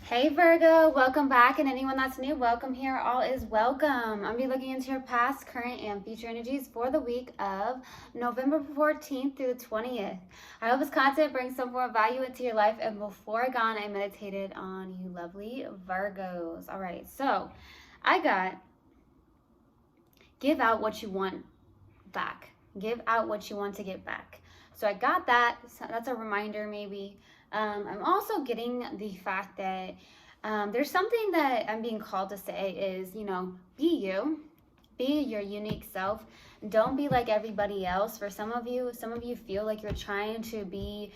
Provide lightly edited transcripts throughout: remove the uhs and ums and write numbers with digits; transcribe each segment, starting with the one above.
Hey Virgo, welcome back, and anyone that's new, welcome here. All is welcome. I'll be looking into your past, current, and future energies for the week of November 14th through the 20th. I hope this content brings some more value into your life, and before I got on, I meditated on you lovely Virgos. All right, so I got give out what you want back. Give out what you want to get back. So I got that. So that's a reminder, maybe. I'm also getting the fact that there's something that I'm being called to say is, be you, be your unique self. Don't be like everybody else. For some of you feel like you're trying to be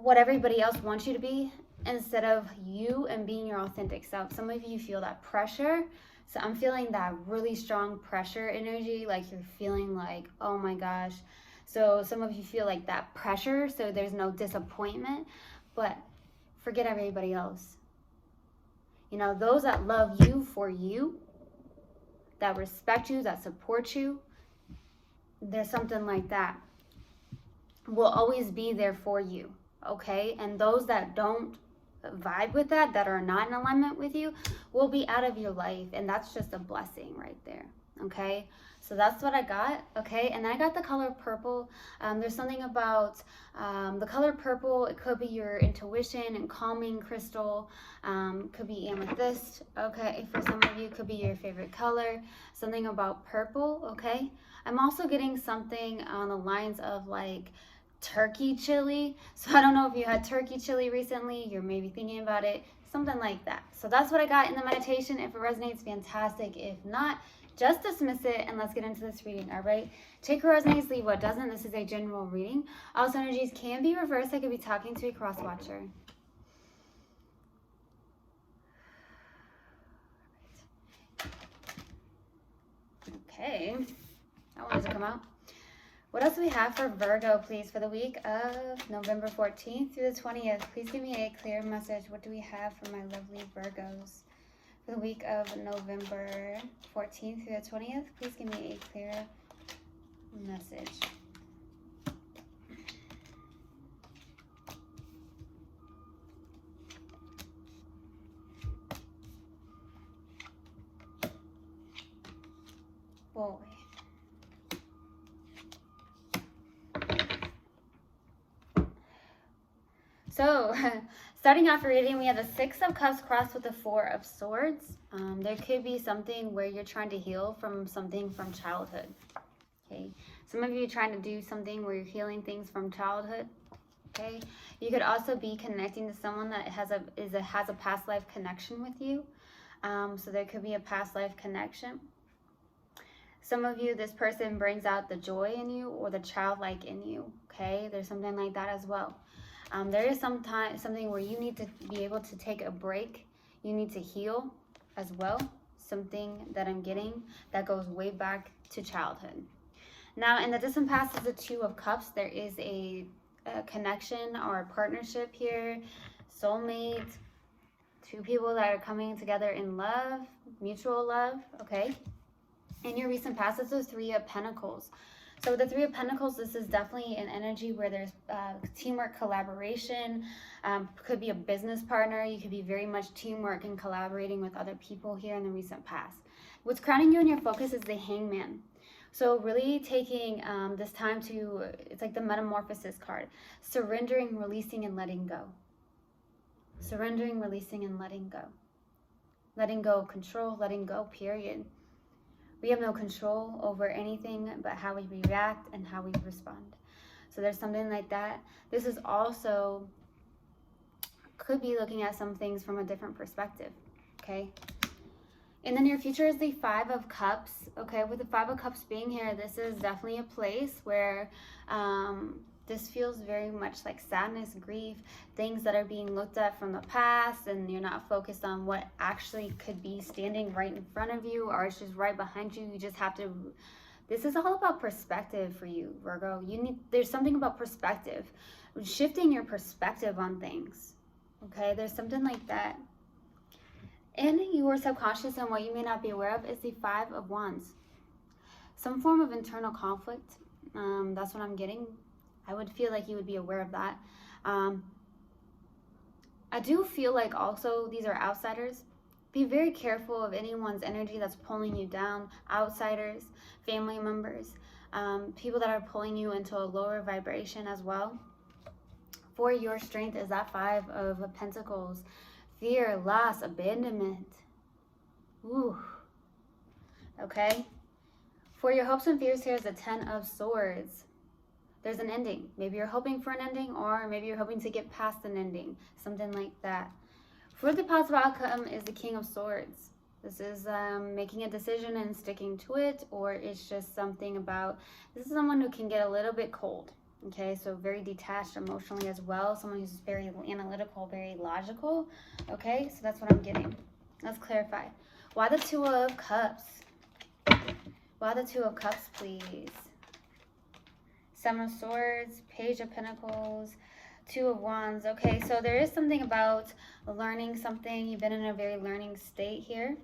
what everybody else wants you to be instead of you and being your authentic self. Some of you feel that pressure. So I'm feeling that really strong pressure energy, like you're feeling like, oh my gosh. So some of you feel like that pressure, so there's no disappointment, but forget everybody else. Those that love you for you, that respect you, that support you, there's something like that will always be there for you, okay? And those that don't vibe with that are not in alignment with you, will be out of your life, and that's just a blessing right there. Okay, so that's what I got. Okay, and I got the color purple. There's something about the color purple. It could be your intuition and calming crystal. Could be amethyst. Okay, for some of you, could be your favorite color. Something about purple. Okay, I'm also getting something on the lines of like turkey chili. So I don't know if you had turkey chili recently, you're maybe thinking about it, something like that. So that's what I got in the meditation. If it resonates, fantastic. If not, just dismiss it and let's get into this reading. All right, take what resonates, leave what doesn't. This is a general reading. Also, energies can be reversed. I could be talking to a cross watcher. Okay, that wanted to come out. What else do we have for Virgo, please, for the week of November 14th through the 20th? Please give me a clear message. What do we have for my lovely Virgos for the week of November 14th through the 20th? Please give me a clear message. Boy. So, starting off reading, we have the Six of Cups crossed with the Four of Swords. There could be something where you're trying to heal from something from childhood. Okay, some of you are trying to do something where you're healing things from childhood. Okay, you could also be connecting to someone that has a past life connection with you. So there could be a past life connection. Some of you, this person brings out the joy in you or the childlike in you. Okay, there's something like that as well. There is something where you need to be able to take a break. You need to heal as well. Something that I'm getting that goes way back to childhood. Now, in the distant past is the Two of Cups. There is a connection or a partnership here. Soulmate. Two people that are coming together in love. Mutual love. Okay. In your recent past, it's the Three of Pentacles. So with the Three of Pentacles, this is definitely an energy where there's teamwork, collaboration. Could be a business partner. You could be very much teamwork and collaborating with other people here in the recent past. What's grounding you in your focus is the Hangman. So really taking this time to, it's like the Metamorphosis card. Surrendering, releasing, and letting go. Surrendering, releasing, and letting go. Letting go of control, letting go, period. We have no control over anything but how we react and how we respond. So there's something like that. This is also, could be looking at some things from a different perspective, okay? In the near future is the Five of Cups, okay? With the Five of Cups being here, this is definitely a place where this feels very much like sadness, grief, things that are being looked at from the past, and you're not focused on what actually could be standing right in front of you, or it's just right behind you. You just have to, this is all about perspective for you, Virgo. There's something about perspective, shifting your perspective on things, okay? There's something like that. In your subconscious, and what you may not be aware of, is the Five of Wands. Some form of internal conflict, that's what I'm getting. I would feel like you would be aware of that. I I do feel like also these are outsiders. Be very careful of anyone's energy that's pulling you down. Outsiders, family members, people that are pulling you into a lower vibration as well. For your strength is that Five of Pentacles. Fear, loss, abandonment. Ooh. Okay. For your hopes and fears here is the Ten of Swords. There's an ending. Maybe you're hoping for an ending, or maybe you're hoping to get past an ending. Something like that. For the possible outcome is the King of Swords. This is making a decision and sticking to it, or it's just something about, this is someone who can get a little bit cold. Okay, so very detached emotionally as well. Someone who's very analytical, very logical. Okay, so that's what I'm getting. Let's clarify. Why the Two of Cups? Why the Two of Cups, please? Seven of Swords, Page of Pentacles, Two of Wands. Okay, so there is something about learning something. You've been in a very learning state here.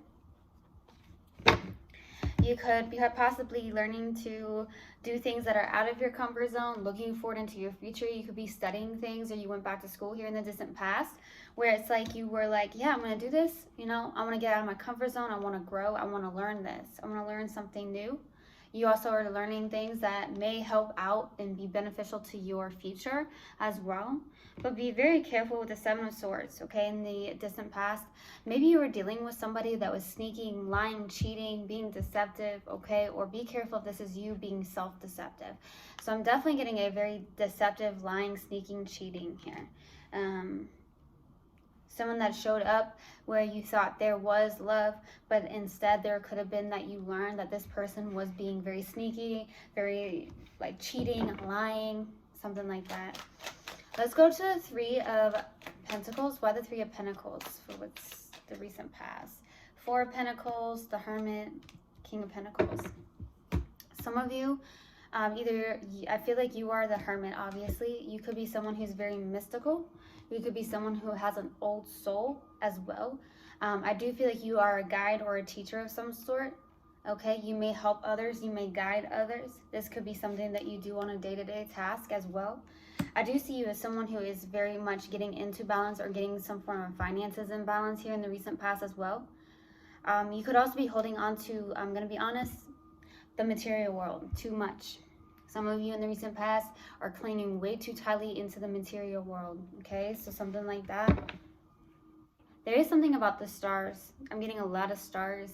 You could be possibly learning to do things that are out of your comfort zone, looking forward into your future. You could be studying things, or you went back to school here in the distant past, where it's like you were like, yeah, I'm going to do this. You know, I want to get out of my comfort zone. I want to grow. I want to learn this. I want to learn something new. You also are learning things that may help out and be beneficial to your future as well. But be very careful with the Seven of Swords, okay? In the distant past, maybe you were dealing with somebody that was sneaking, lying, cheating, being deceptive, okay? Or be careful if this is you being self-deceptive. So I'm definitely getting a very deceptive, lying, sneaking, cheating here. Someone that showed up where you thought there was love, but instead there could have been that you learned that this person was being very sneaky, very like cheating, lying, something like that. Let's go to the Three of Pentacles. Why the Three of Pentacles for what's the recent past? Four of Pentacles, the Hermit, King of Pentacles. Some of you, either, I feel like you are the Hermit, obviously. You could be someone who's very mystical. You could be someone who has an old soul as well. I do feel like you are a guide or a teacher of some sort. Okay, you may help others, you may guide others. This could be something that you do on a day-to-day task as well. I do see you as someone who is very much getting into balance or getting some form of finances in balance here in the recent past as well. You could also be holding on to, I'm going to be honest, the material world too much. Some of you in the recent past are clinging way too tightly into the material world, okay? So something like that. There is something about the stars. I'm getting a lot of stars.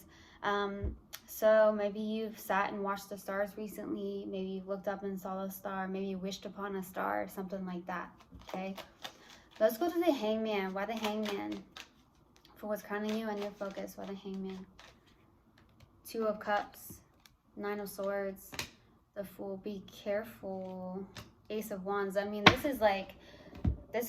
So maybe you've sat and watched the stars recently. Maybe you've looked up and saw a star. Maybe you wished upon a star, something like that, okay? Let's go to the Hangman. Why the Hangman? For what's crowning you and your focus, why the Hangman? Two of Cups, Nine of Swords, the Fool. Be careful. Ace of Wands. I mean, this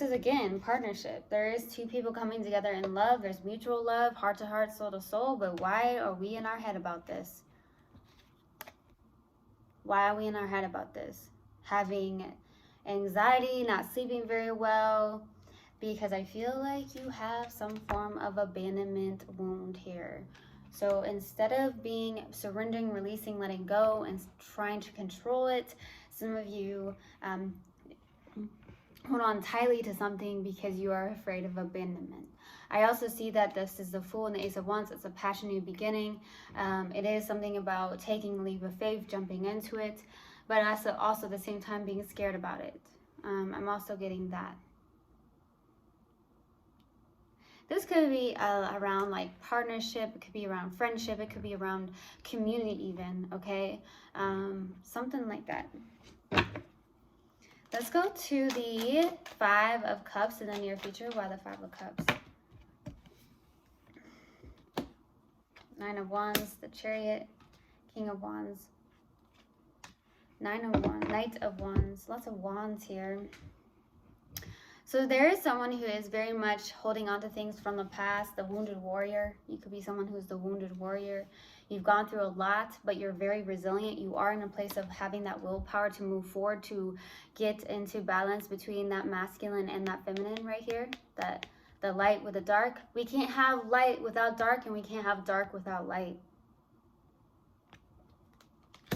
is again partnership. There is two people coming together in love. There's mutual love, heart to heart, soul to soul. But why are we in our head about this? Why are we in our head about this? Having anxiety, not sleeping very well, because I feel like you have some form of abandonment wound here. So instead of being surrendering, releasing, letting go, and trying to control it, some of you hold on tightly to something because you are afraid of abandonment. I also see that this is the Fool and the Ace of Wands. It's a passion new beginning. It is something about taking a leap of faith, jumping into it, but also at the same time being scared about it. I'm also getting that. This could be around like partnership, it could be around friendship, it could be around community even, okay? Something like that. Let's go to the Five of Cups in the near future. Why the Five of Cups? Nine of Wands, the Chariot, King of Wands, Nine of Wands, Knight of Wands, lots of wands here. So there is someone who is very much holding on to things from the past, the wounded warrior. You could be someone who's the wounded warrior. You've gone through a lot, but you're very resilient. You are in a place of having that willpower to move forward, to get into balance between that masculine and that feminine right here, that the light with the dark. We can't have light without dark, and we can't have dark without light.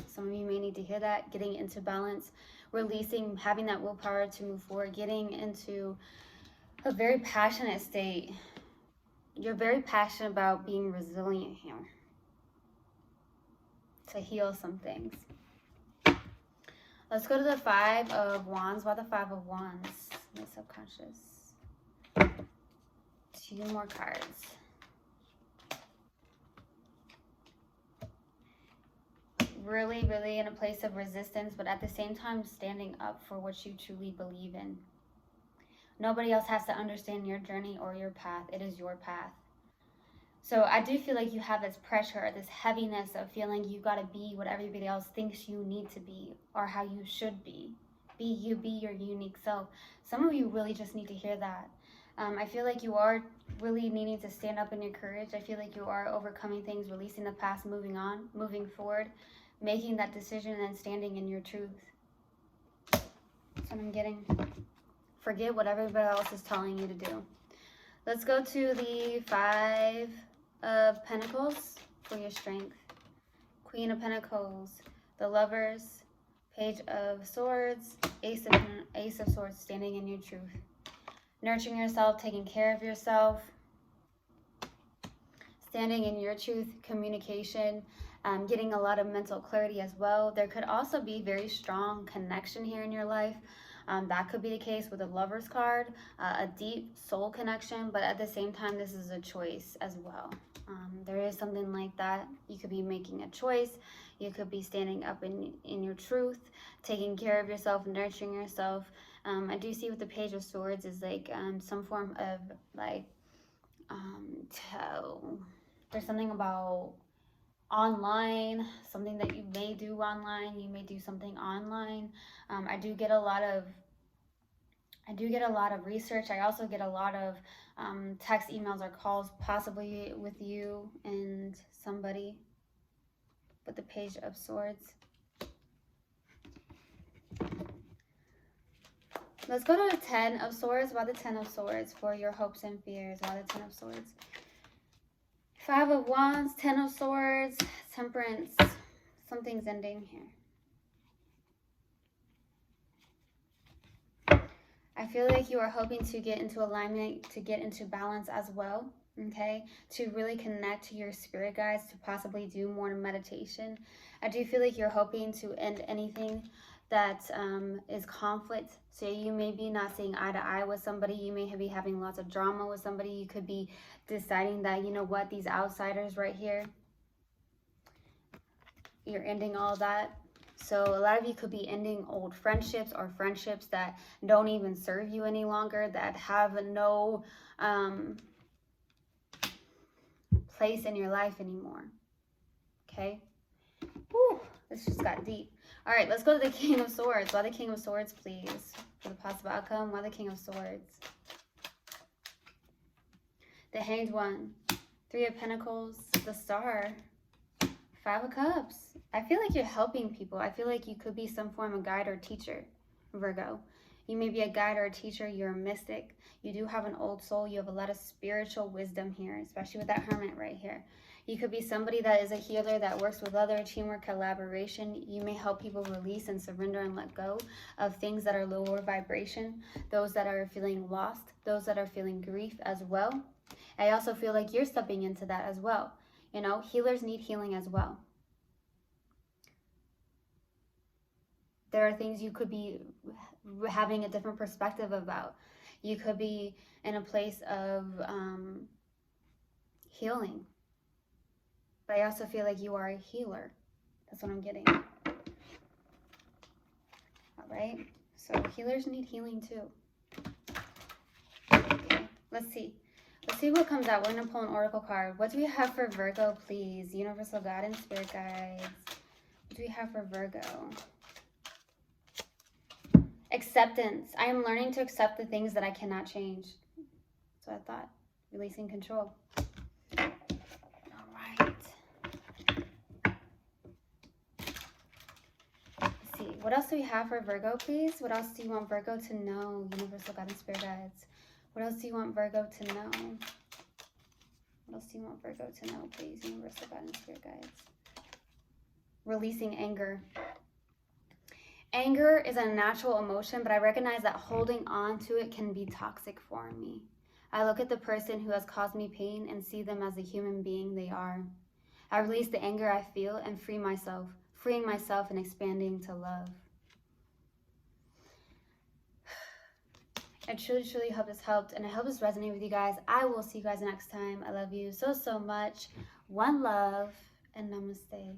Some of you may need to hear that, getting into balance, releasing, having that willpower to move forward, getting into a very passionate state. You're very passionate about being resilient here to heal some things. Let's go to the Five of Wands. Why the Five of Wands? My subconscious. 2 more cards. Really, really in a place of resistance, but at the same time standing up for what you truly believe in. Nobody else has to understand your journey or your path. It is your path. So I do feel like you have this pressure, this heaviness of feeling you got to be what everybody else thinks you need to be or how you should be. Be you, be your unique self. Some of you really just need to hear that. I feel like you are really needing to stand up in your courage. I feel like you are overcoming things, releasing the past, moving on, moving forward, making that decision and standing in your truth. That's what I'm getting. Forget what everybody else is telling you to do. Let's go to the Five of Pentacles for your strength. Queen of Pentacles, the Lovers, Page of Swords, Ace of Swords, standing in your truth. Nurturing yourself, taking care of yourself, standing in your truth, communication, getting a lot of mental clarity as well. There could also be very strong connection here in your life. That could be the case with the Lovers card, a deep soul connection, but at the same time, this is a choice as well. There is something like that. You could be making a choice. You could be standing up in your truth, taking care of yourself, nurturing yourself. I do see with the Page of Swords is like some form of like, there's something about online, something that you may do online. You may do something online. I do get a lot of research. I also get a lot of text, emails, or calls, possibly with you and somebody. With the Page of Swords. Let's go to the Ten of Swords. Why the Ten of Swords for your hopes and fears? Why the Ten of Swords? Five of Wands, Ten of Swords, Temperance. Something's ending here. I feel like you are hoping to get into alignment, to get into balance as well, okay? To really connect to your spirit guides, to possibly do more meditation. I do feel like you're hoping to end anything that is conflict. So you may be not seeing eye to eye with somebody. You may be having lots of drama with somebody. You could be deciding that, you know what, these outsiders right here, you're ending all that. So a lot of you could be ending old friendships or friendships that don't even serve you any longer, that have no place in your life anymore. Okay? Whew, this just got deep. All right, let's go to the King of Swords. Why the King of Swords, please? For the possible outcome, why the King of Swords? The Hanged One. 3 of Pentacles. The Star. 5 of Cups. I feel like you're helping people. I feel like you could be some form of guide or teacher, Virgo. You may be a guide or a teacher. You're a mystic. You do have an old soul. You have a lot of spiritual wisdom here, especially with that Hermit right here. You could be somebody that is a healer that works with other, teamwork, collaboration. You may help people release and surrender and let go of things that are lower vibration, those that are feeling lost, those that are feeling grief as well. I also feel like you're stepping into that as well. You know, healers need healing as well. There are things you could be having a different perspective about. You could be in a place of healing. But I also feel like you are a healer. That's what I'm getting. All right. So healers need healing too. Okay. Let's see. Let's see what comes out. We're going to pull an oracle card. What do we have for Virgo, please? Universal guidance, spirit guides. What do we have for Virgo? Acceptance. I am learning to accept the things that I cannot change. That's what I thought. Releasing control. All right. Let's see. What else do we have for Virgo, please? What else do you want Virgo to know? Universal guidance, spirit guides. What else do you want Virgo to know? What else do you want Virgo to know, please? Universal guidance, spirit guides. Releasing anger. Anger is a natural emotion, but I recognize that holding on to it can be toxic for me. I look at the person who has caused me pain and see them as the human being they are. I release the anger I feel and freeing myself and expanding to love. I truly hope this helped, and I hope this resonated with you guys. I will see you guys next time. I love you so much. One love, and namaste.